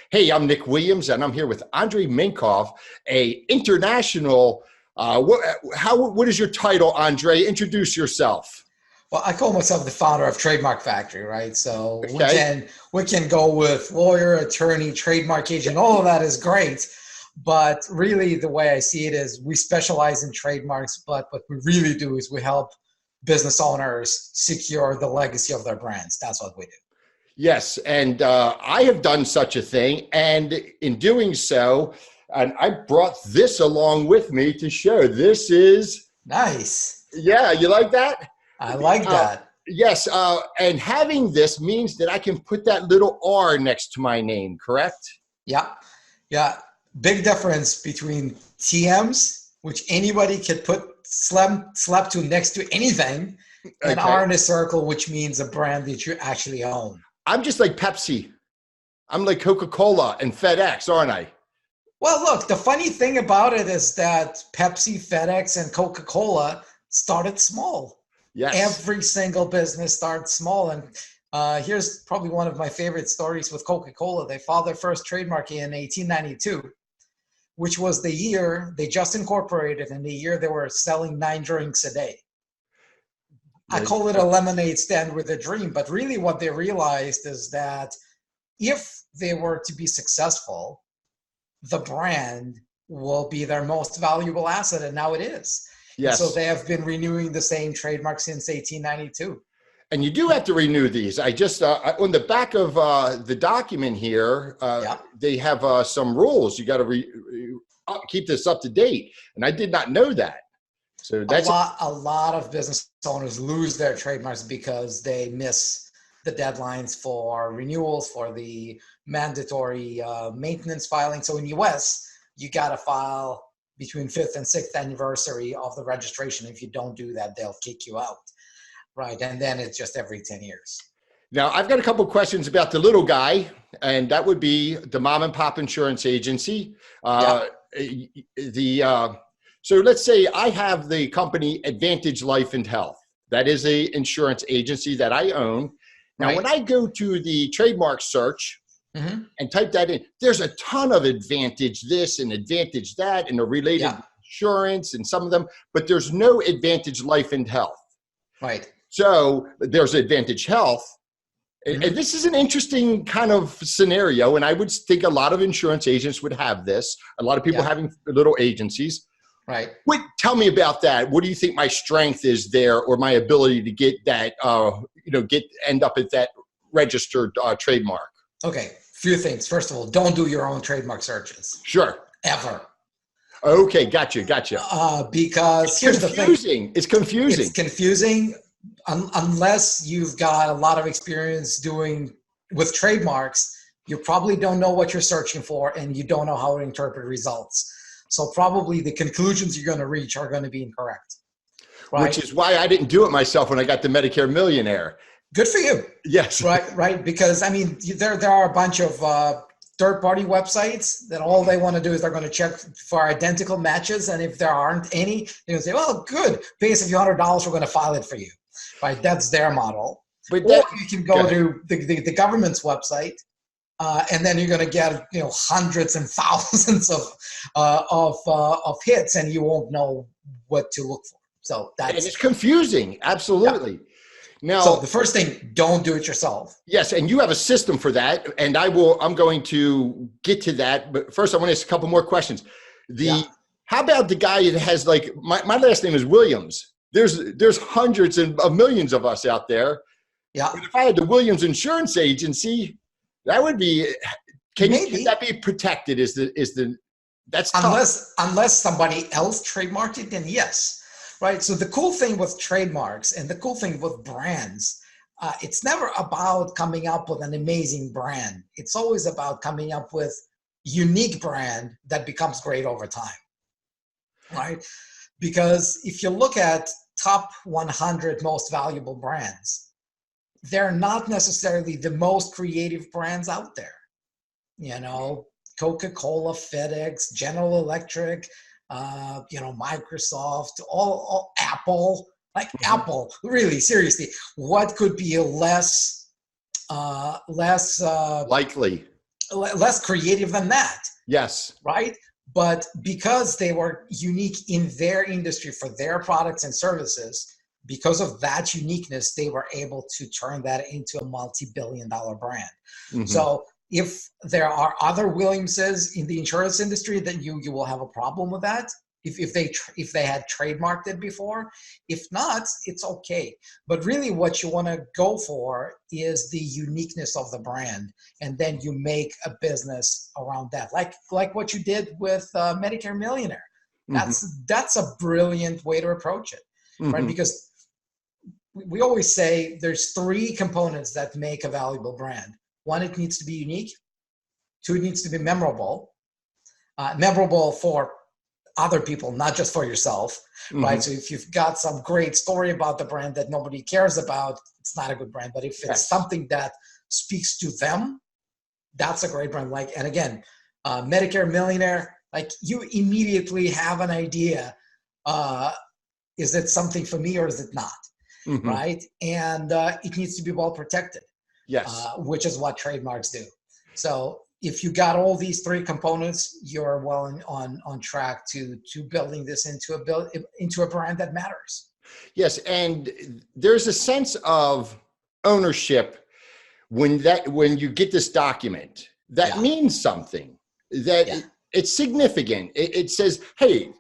Hey, I'm Nick Williams, and I'm here with Andrei Minkov, a international. What is your title, Andrei? Introduce yourself. Well, I call myself the founder of Trademark Factory, right? So Okay. we can go with lawyer, attorney, trademark agent. All of that is great, but really the way I see it is we specialize in trademarks, but what we really do is we help business owners secure the legacy of their brands. That's what we do. Yes, and I have done such a thing, and in doing so, and I brought this along with me to show. This is, Nice. yeah, you like that? I like Uh, that. yes, and having this means that I can put that little R next to my name, correct? Yeah. Yeah. Big difference between TMs, which anybody could put slap to next to anything, and Okay. R in a circle, which means a brand that you actually own. I'm just like Pepsi. I'm like Coca-Cola and FedEx, aren't I? Well, look, the funny thing about it is that Pepsi, FedEx, and Coca-Cola started small. Yes. Every single business starts small. And here's probably one of my favorite stories with Coca-Cola. They filed their first trademark in 1892, which was the year they just incorporated, and the year they were selling 9 drinks a day. I There you call it a go. lemonade stand with a dream. But really what they realized is that if they were to be successful, the brand will be their most valuable asset, and now it is. And so Yes. they have been renewing the same trademark since 1892. And you do have to renew these. I just, on the back of the document here, Yeah. they have some rules. You got to keep this up to date. And I did not know that. So that's, A lot of business owners lose their trademarks because they miss the deadlines for renewals, for the mandatory maintenance filing. So in the US, you got to file between 5th and 6th anniversary of the registration. If you don't do that, they'll kick you out. Right. And then it's just every 10 years. now I've got a couple of questions about the little guy, and that would be the mom and pop insurance agency. Yeah. So let's say I have the company Advantage Life and Health. That is a insurance agency that I own. Now, when Right. I go to the trademark search Mm-hmm. and type that in, there's a ton of Advantage this and Advantage that and the related Yeah. insurance and some of them, but there's no Advantage Life and Health. Right. So there's Advantage Health. And Mm-hmm. this is an interesting kind of scenario. And I would think a lot of insurance agents would have this, a lot of people Yeah. having little agencies. Right. Tell me about that. What do you think my strength is there, or my ability to get that, end up at that registered trademark? Okay. Few things. First of all, don't do your own trademark searches Sure. ever. Okay. Gotcha. Because It's here's the thing. confusing. It's confusing. It's confusing unless you've got a lot of experience doing with trademarks. You probably don't know what you're searching for, and you don't know how to interpret results. So probably the conclusions you're going to reach are going to be incorrect. Which Right? is why I didn't do it myself when I got the Medicare Millionaire. Good for you. Yes. Right. Because I mean, there are a bunch of third-party websites that all they want to do is they're going to check for identical matches, and if there aren't any, they're going to say, "Well, good, pay us a few $100, we're going to file it for you." Right? That's their model. But Or that, you can go go ahead. to the government's website, and then you're going to get hundreds and thousands of hits, and you won't know what to look for. So And that's it's confusing. yeah. Absolutely. So Now, the first thing, don't do it yourself. yes, and you have a system for that, and I'm going to get to that. But first, I want to ask a couple more questions. Yeah. How about the guy that has, like, my last name is Williams. There's hundreds of millions of us out there. Yeah. But if I had the Williams Insurance Agency, that would be. Can Maybe. that be protected? That's tough. Unless somebody else trademarked it, then yes. Right. So the cool thing with trademarks and the cool thing with brands, it's never about coming up with an amazing brand. It's always about coming up with unique brand that becomes great over time. Right. Because if you look at top 100 most valuable brands, they're not necessarily the most creative brands out there. Coca-Cola, FedEx, General Electric, Microsoft, all Apple, like Mhm. Apple, really, seriously, what could be less Likely. less creative than that. Yes. Right? But because they were unique in their industry for their products and services, because of that uniqueness, they were able to turn that into a multi-billion-dollar brand. Mm-hmm. So if there are other Williamses in the insurance industry, then you will have a problem with that. If they had trademarked it before. If not, it's okay. But really what you want to go for is the uniqueness of the brand, and then you make a business around that, like what you did with Medicare Millionaire. That's a brilliant way to approach it, right? Because we always say there's three components that make a valuable brand. One, it needs to be unique. Two, it needs to be memorable. Memorable for other people, not just for yourself, right? So if you've got some great story about the brand that nobody cares about, it's not a good brand. But if it's something that speaks to them, that's a great brand. And again, Medicare Millionaire, you immediately have an idea. Is it something for me or is it not? Right? And it needs to be well protected. Yes. Which is what trademarks do. So if you got all these three components, you're well on track to building this into a brand that matters. Yes, and there's a sense of ownership when you get this document that means something, that it's significant. It says, hey,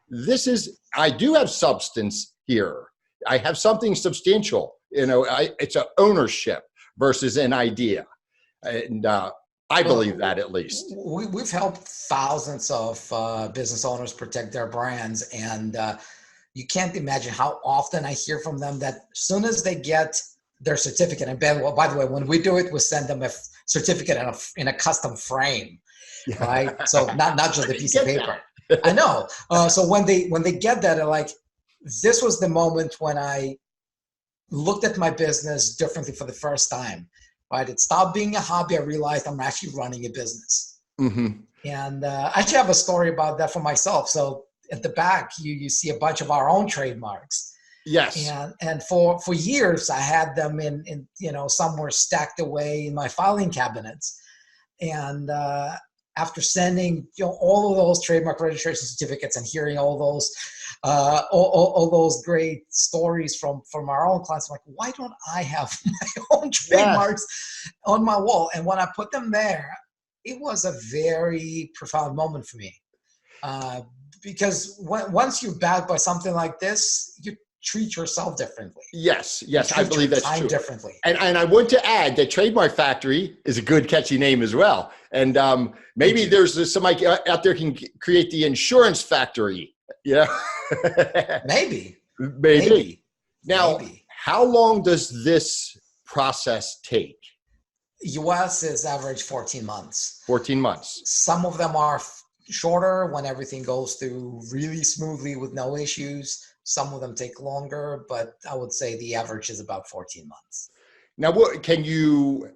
I do have substance here. I have something substantial. It's an ownership versus an idea. And I believe that, at least. We've helped thousands of business owners protect their brands, and you can't imagine how often I hear from them that as soon as they get their certificate, and by the way, when we do it, we send them a certificate in a custom frame, right? So not just a piece of paper. I know. So when they get that, they're like, this was the moment when I looked at my business differently for the first time. Right, it stopped being a hobby. I realized I'm actually running a business. And I actually have a story about that for myself. So at the back, you see a bunch of our own trademarks. Yes. And for years, I had them in somewhere stacked away in my filing cabinets. And after sending all of those trademark registration certificates and hearing all those great stories from our own clients, I'm like, why don't I have my own trademarks on my wall? And when I put them there, it was a very profound moment for me, because once you're backed by something like this, you treat yourself differently. Yes, I believe that's true. Differently. And I want to add that Trademark Factory is a good, catchy name as well. And maybe there's somebody out there can create the insurance factory. Yeah. Maybe. Now, how long does this process take? US is average 14 months. 14 months. Some of them are shorter when everything goes through really smoothly with no issues. Some of them take longer, but I would say the average is about 14 months. Now, can you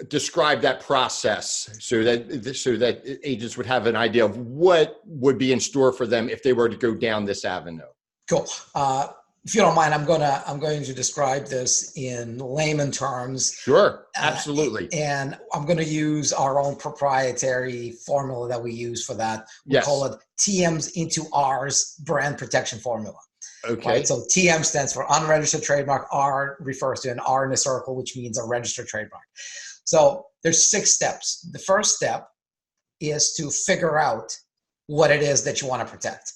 describe that process so that agents would have an idea of what would be in store for them if they were to go down this avenue? Cool. If you don't mind, I'm going to describe this in layman terms. Sure, absolutely. And I'm going to use our own proprietary formula that we use for that. We call it TM's into R's brand protection formula. Okay. Right? So TM stands for unregistered trademark. R refers to an R in a circle, which means a registered trademark. So there's 6 steps. The first step is to figure out what it is that you want to protect.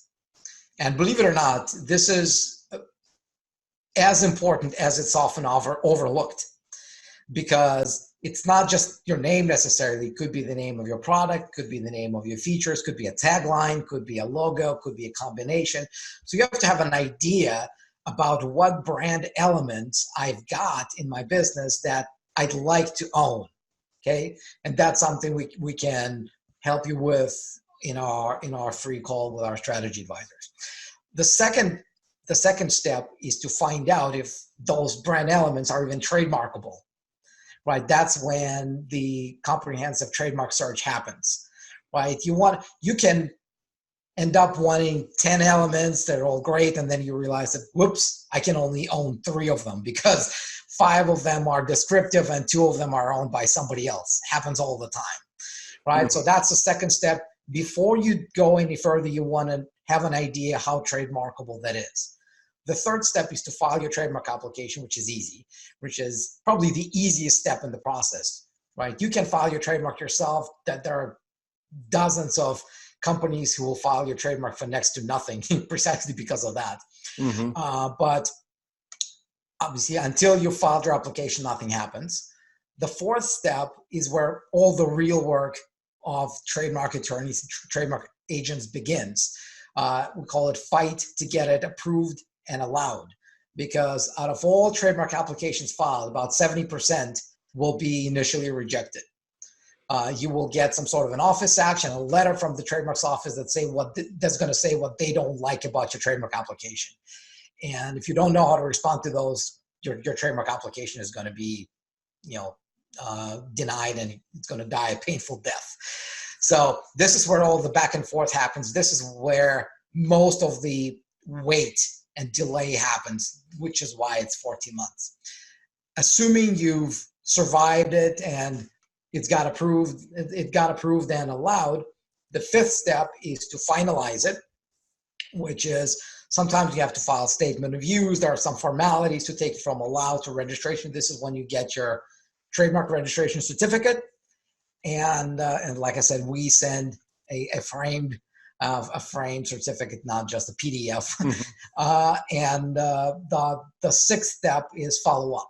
And believe it or not, this is as important as it's often overlooked, because it's not just your name necessarily. It could be the name of your product, could be the name of your features, could be a tagline, could be a logo, could be a combination. So you have to have an idea about what brand elements I've got in my business that I'd like to own. Okay. And that's something we can help you with in our free call with our strategy advisors. The second step is to find out if those brand elements are even trademarkable. Right, that's when the comprehensive trademark search happens. Right, you can end up wanting 10 elements that are all great, and then you realize that, whoops, I can only own 3 of them because 5 of them are descriptive and 2 of them are owned by somebody else. Happens all the time. right? So that's the second step. Before you go any further, you want to have an idea how trademarkable that is. The third step is to file your trademark application, which is easy, which is probably the easiest step in the process, right? You can file your trademark yourself. That there are dozens of companies who will file your trademark for next to nothing precisely because of that. But obviously, until you filed your application, nothing happens. The fourth step is where all the real work of trademark attorneys, trademark agents begins. We call it fight to get it approved and allowed, because out of all trademark applications filed, about 70% will be initially rejected. You will get some sort of an office action, a letter from the trademark's office that's going to say what they don't like about your trademark application. And if you don't know how to respond to those, your trademark application is going to be, denied, and it's going to die a painful death. So this is where all the back and forth happens. This is where most of the wait and delay happens, which is why it's 14 months. Assuming you've survived it and it got approved and allowed, the fifth step is to finalize it, which is sometimes you have to file a statement of use. There are some formalities to take from allowed to registration. This is when you get your trademark registration certificate. And like I said, we send a framed certificate, not just a PDF. And the sixth step is follow up.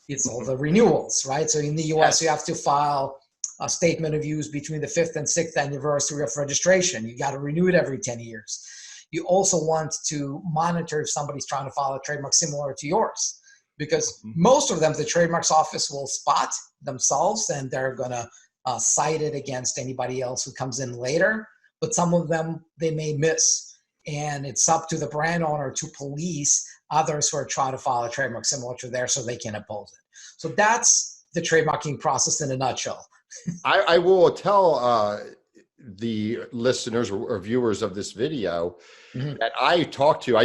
It's all the renewals, right? So in the US, you have to file a statement of use between the 5th and 6th anniversary of registration. You got to renew it every 10 years. You also want to monitor if somebody's trying to file a trademark similar to yours, because most of them, the trademark's office will spot themselves and they're going to cite it against anybody else who comes in later. But some of them, they may miss. And it's up to the brand owner to police others who are trying to file a trademark similar to theirs so they can oppose it. So that's the trademarking process in a nutshell. I will tell the listeners or viewers of this video that I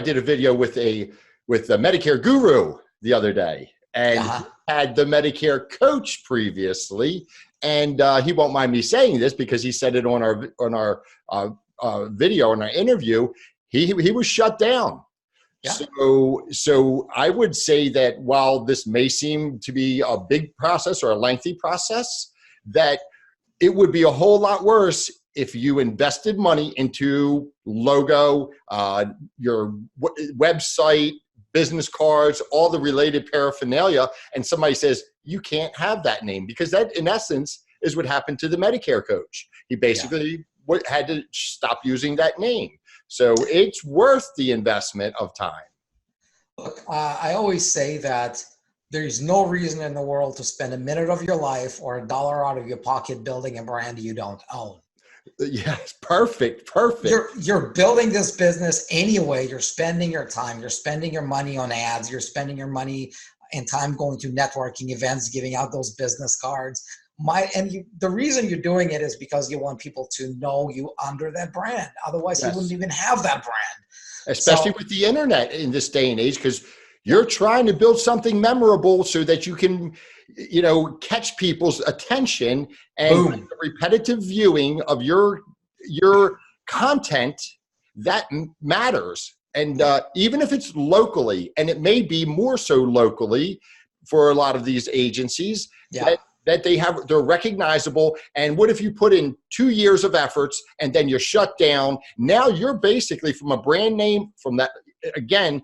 did a video with a Medicare Guru the other day, and he had the Medicare coach previously, and he won't mind me saying this because he said it on our video, in our interview. He was shut down. So I would say that while this may seem to be a big process or a lengthy process, that it would be a whole lot worse if you invested money into logo, your website, business cards, all the related paraphernalia, and somebody says, you can't have that name, because that, in essence, is what happened to the Medicare coach. He basically had to stop using that name. So it's worth the investment of time. Look, I always say that there's no reason in the world to spend a minute of your life or $1 out of your pocket building a brand you don't own. Yes, perfect. You're building this business anyway. You're spending your time. You're spending your money on ads. You're spending your money and time going to networking events, giving out those business cards. The reason you're doing it is because you want people to know you under that brand. Otherwise, you wouldn't even have that brand. Especially with the internet in this day and age, because you're trying to build something memorable so that you can, catch people's attention, and the repetitive viewing of your content, that matters. And even if it's locally, and it may be more so locally for a lot of these agencies, that they're recognizable. And what if you put in 2 years of efforts and then you're shut down? Now you're basically, from a brand name, from that, again,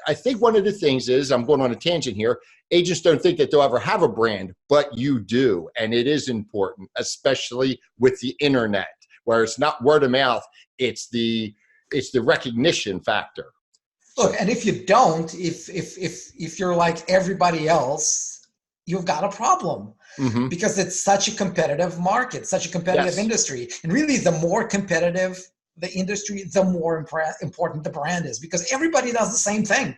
I think one of the things is, I'm going on a tangent here, agents don't think that they'll ever have a brand, but you do. And it is important, especially with the internet, where it's not word of mouth, it's the recognition factor. Look, and if you don't, if you're like everybody else, you've got a problem. Because it's such a competitive market, such a competitive industry. And really, the more competitive the industry, the more important the brand is, because everybody does the same thing.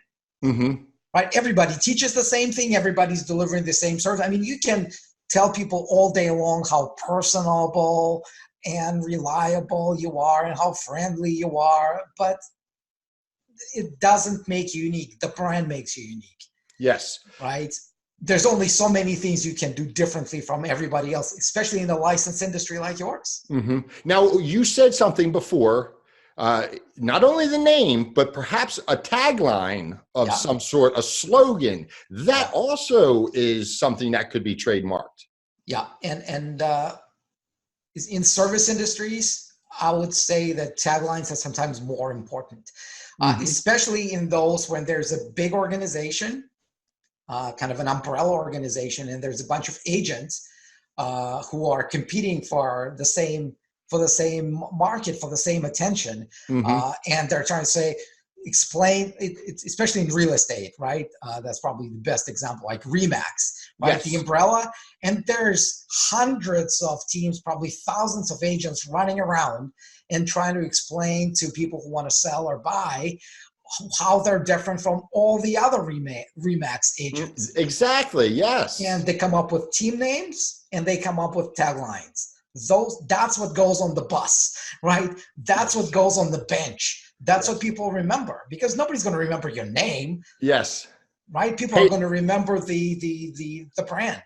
Right? Everybody teaches the same thing. Everybody's delivering the same service. I mean, you can tell people all day long how personable and reliable you are and how friendly you are, but it doesn't make you unique. The brand makes you unique. Yes. Right? there's only so many things you can do differently from everybody else, especially in the licensed industry like yours. Mm-hmm. Now, you said something before, not only the name, but perhaps a tagline of some sort, a slogan. That also is something that could be trademarked. Yeah, and in service industries, I would say that taglines are sometimes more important, especially in those when there's a big organization, kind of an umbrella organization, and there's a bunch of agents who are competing for the same market, for the same attention, and they're trying to say, explain it, especially in real estate, right? That's probably the best example, like Remax, right? The umbrella, and there's hundreds of teams, probably thousands of agents running around and trying to explain to people who want to sell or buy how they're different from all the other Remax agents. Exactly, yes. And they come up with team names and they come up with taglines. That's what goes on the bus, right? That's what goes on the bench. That's what people remember, because nobody's going to remember your name. Yes. Right? People are going to remember the brand.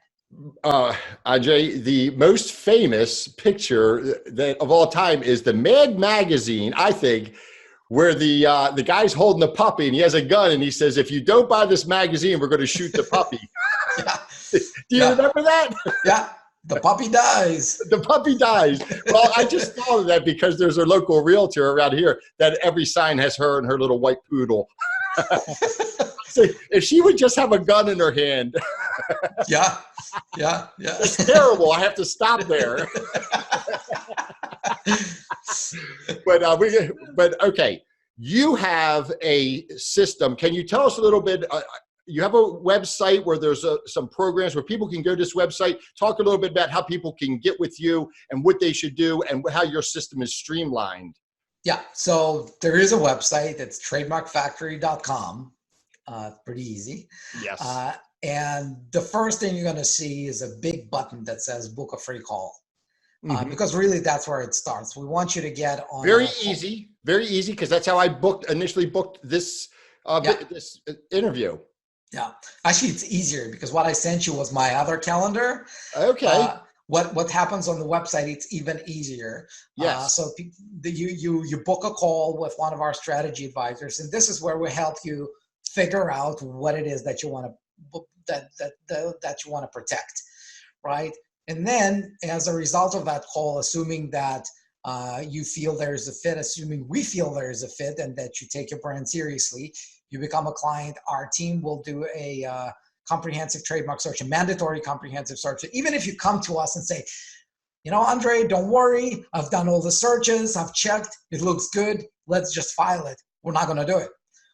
Ajay, the most famous picture that of all time is the Mad Magazine, I think, where the guy's holding a puppy and he has a gun and he says, "If you don't buy this magazine, we're going to shoot the puppy." Do you remember that? Yeah. The puppy dies. The puppy dies. Well, I just thought of that because there's a local realtor around here that every sign has her and her little white poodle. So if she would just have a gun in her hand. Yeah. It's terrible. I have to stop there. But okay, you have a system. Can you tell us a little bit? You have a website where there's some programs where people can go to this website. Talk a little bit about how people can get with you and what they should do and how your system is streamlined. Yeah, so there is a website. It's trademarkfactory.com. Pretty easy. Yes. And the first thing you're going to see is a big button that says book a free call. Because really that's where it starts. We want you to get on. Very easy, because that's how I initially booked this this interview. Yeah, actually it's easier because what I sent you was my other calendar. Okay. What happens on the website, it's even easier. Yes. So you book a call with one of our strategy advisors, and this is where we help you figure out what it is that you want to that you want to protect, right? And then as a result of that call, assuming that you feel there's a fit, assuming we feel there's a fit and that you take your brand seriously, you become a client. Our team will do a comprehensive trademark search, a mandatory comprehensive search. Even if you come to us and say, you know, Andre, don't worry, I've done all the searches, I've checked, it looks good, let's just file it. We're not going to do it.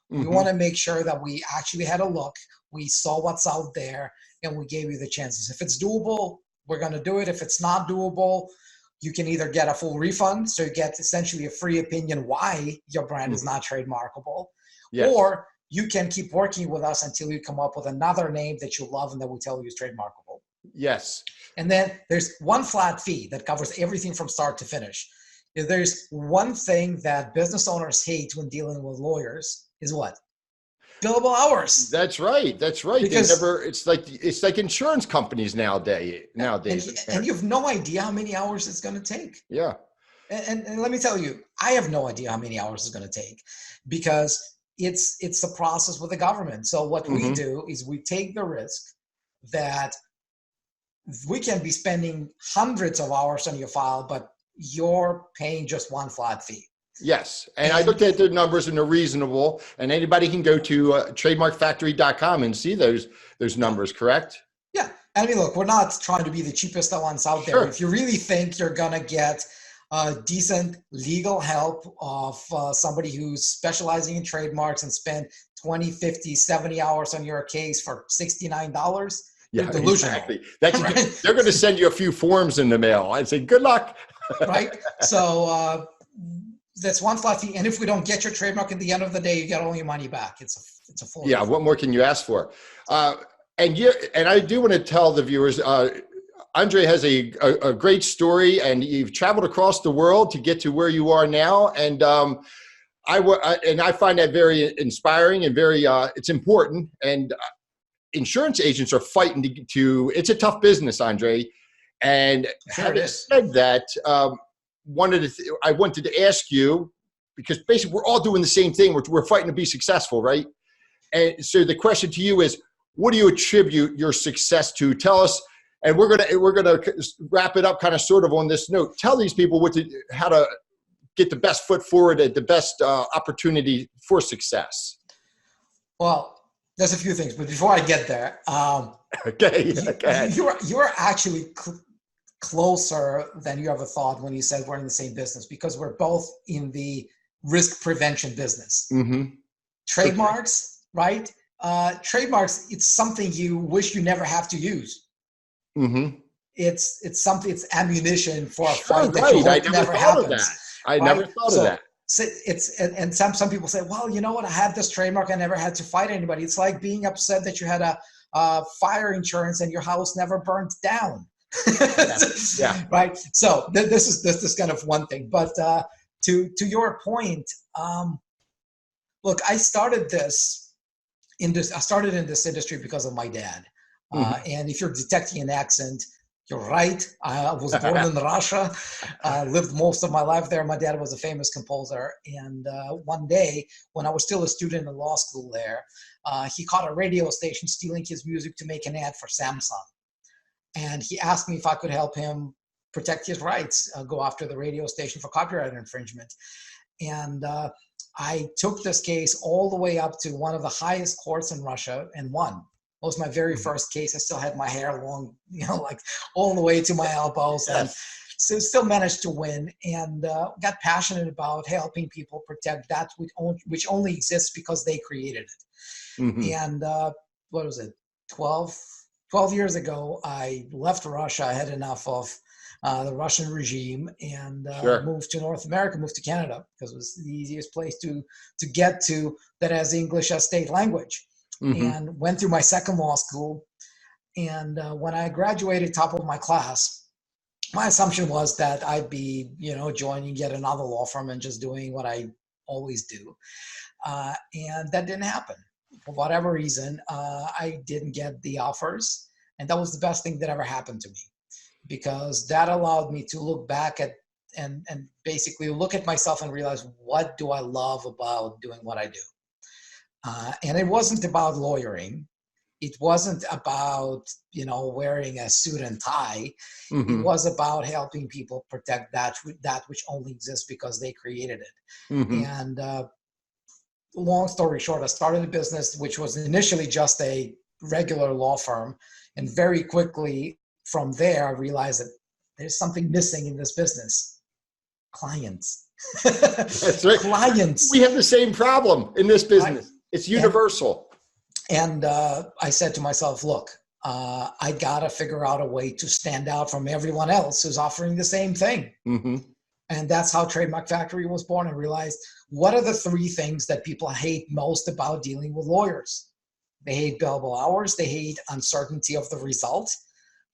We want to make sure that we actually had a look, we saw what's out there, and we gave you the chances. If it's doable, we're going to do it. If it's not doable, you can either get a full refund, so you get essentially a free opinion why your brand is not trademarkable, or you can keep working with us until you come up with another name that you love and that we tell you is trademarkable. Yes. And then there's one flat fee that covers everything from start to finish. If there's one thing that business owners hate when dealing with lawyers is what? Billable hours. That's right. Because it's like insurance companies nowadays. And you have no idea how many hours it's going to take. Yeah. And let me tell you, I have no idea how many hours it's going to take, because it's the process with the government. So what we do is we take the risk that we can be spending hundreds of hours on your file, but you're paying just one flat fee. Yes. And I looked at the numbers and they're reasonable, and anybody can go to trademarkfactory.com and see those numbers, correct? Yeah. I mean, look, we're not trying to be the cheapest ones out there. If you really think you're going to get decent legal help of somebody who's specializing in trademarks and spend 20, 50, 70 hours on your case for $69, you're delusional. Exactly. They're going to send you a few forms in the mail. I'd say, good luck. Right. So that's one flat fee. And if we don't get your trademark at the end of the day, you get all your money back. It's a full. Yeah. What more can you ask for? And I do want to tell the viewers, Andre has a great story, and you've traveled across the world to get to where you are now. And I find that very inspiring and very, it's important. And insurance agents are fighting to it's a tough business, Andre. And having said that, I wanted to ask you, because basically we're all doing the same thing. We're fighting to be successful, right? And so the question to you is, what do you attribute your success to? Tell us, and we're gonna wrap it up kind of sort of on this note. Tell these people how to get the best foot forward at the best opportunity for success. Well, there's a few things, but before I get there, you're actually closer than you ever thought when you said we're in the same business, because we're both in the risk prevention business. Mm-hmm. Trademarks, right? Trademarks, it's something you wish you never have to use. Mm-hmm. It's ammunition for a fight that you hope never happens. I never thought of that. So it's some people say, well, you know what? I had this trademark. I never had to fight anybody. It's like being upset that you had a fire insurance and your house never burned down. Yeah. Right. So this is kind of one thing. But to your point, look, I started in this industry because of my dad. And if you're detecting an accent, you're right. I was born in Russia, lived most of my life there. My dad was a famous composer. And one day, when I was still a student in law school there, he caught a radio station stealing his music to make an ad for Samsung. And he asked me if I could help him protect his rights, go after the radio station for copyright infringement. And I took this case all the way up to one of the highest courts in Russia and won. It was my very first case. I still had my hair long, like all the way to my elbows. Yes. And so still managed to win, and got passionate about helping people protect that which only exists because they created it. Mm-hmm. And what was it, 12 years ago, I left Russia. I had enough of the Russian regime, and moved to North America, moved to Canada, because it was the easiest place to get to that has English as state language. Mm-hmm. And went through my second law school. And when I graduated top of my class, my assumption was that I'd be, joining yet another law firm and just doing what I always do. And that didn't happen. For whatever reason, I didn't get the offers. And that was the best thing that ever happened to me, because that allowed me to look back at and basically look at myself and realize, what do I love about doing what I do? And it wasn't about lawyering. It wasn't about, wearing a suit and tie. Mm-hmm. It was about helping people protect that which only exists because they created it. Mm-hmm. And long story short, I started a business which was initially just a regular law firm. And very quickly from there, I realized that there's something missing in this business. Clients. That's right. Clients. We have the same problem in this business. It's universal. And I said to myself, look, I got to figure out a way to stand out from everyone else who's offering the same thing. Mm-hmm. And that's how Trademark Factory was born. I realized, what are the 3 things that people hate most about dealing with lawyers? They hate billable hours. They hate uncertainty of the result,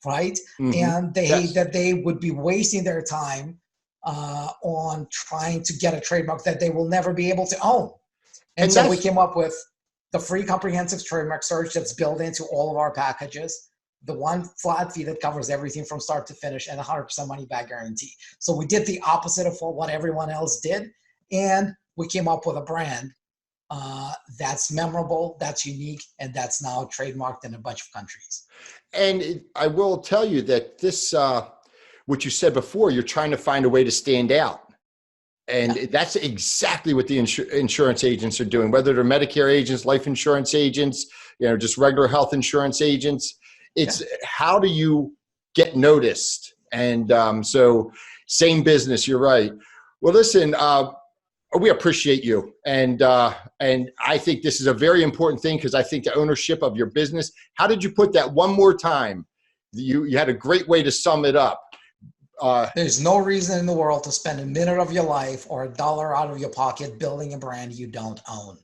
right? Mm-hmm. And they hate that they would be wasting their time on trying to get a trademark that they will never be able to own. And so we came up with the free comprehensive trademark search that's built into all of our packages, the one flat fee that covers everything from start to finish, and 100% money back guarantee. So we did the opposite of what everyone else did, and we came up with a brand that's memorable, that's unique, and that's now trademarked in a bunch of countries. And I will tell you that this, what you said before, you're trying to find a way to stand out. And that's exactly what the insurance agents are doing, whether they're Medicare agents, life insurance agents, just regular health insurance agents. It's how do you get noticed? And so same business, you're right. Well, listen, we appreciate you. And I think this is a very important thing, because I think the ownership of your business, how did you put that one more time? You had a great way to sum it up. There's no reason in the world to spend a minute of your life or $1 out of your pocket building a brand you don't own.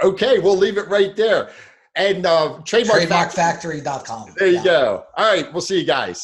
Okay, we'll leave it right there. And trademarkfactory.com. There you go. All right, we'll see you guys.